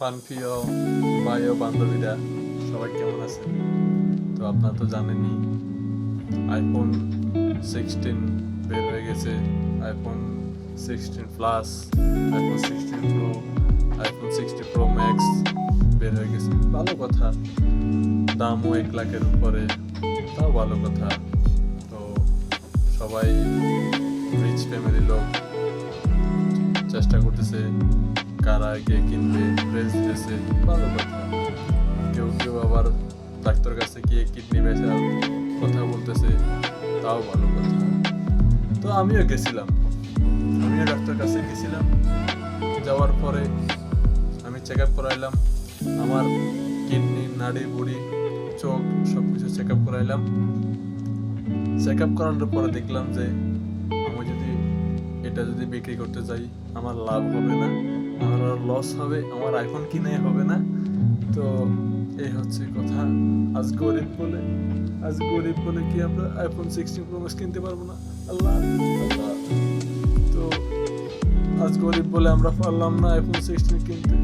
প্রাণপ্রিয় ভাই ও বান্ধবীরা সবাই কেমন আছেন? তো আপনারা তো জানেনই আইফোন 16 বের হয়ে গেছে। IPhone 16 plus, iPhone 16 pro, iPhone 60 pro max বের হয়ে গেছে। ভালো কথা, দামও 1 লাখের উপরে, তাও ভালো কথা। তো সবাই রিচ ফ্যামিলির লোক চেষ্টা করতেছে কারা আগে কিনবে, প্রেস দিতেছে, ভালো কথা। কেউ কেউ আবার ডাক্তার কাছে গিয়ে কিডনি বেচার কথা বলতেছে, তাও ভালো কথা। তো আমিও ডাক্তার কাছে গেছিলাম। যাওয়ার পরে আমি চেক আপ করাইলাম, আমার কিডনি, নাড়ি বুড়ি, চোখ সব কিছু চেক আপ করাইলাম। চেক আপ করানোর পরে দেখলাম যে আমি এটা যদি বিক্রি করতে যাই আমার লাভ হবে না, আমার লস হবে, আমার আইফোন কিনে হবে না। তো এই হচ্ছে কথা। আজ গরিব বলে কি আমরা আইফোন 16 প্রো ম্যাক্স কিনতে পারবো না? আল্লাহ আল্লাহ। তো আজ গরিব বলে আমরা পারলাম না আইফোন 16 কিনতে।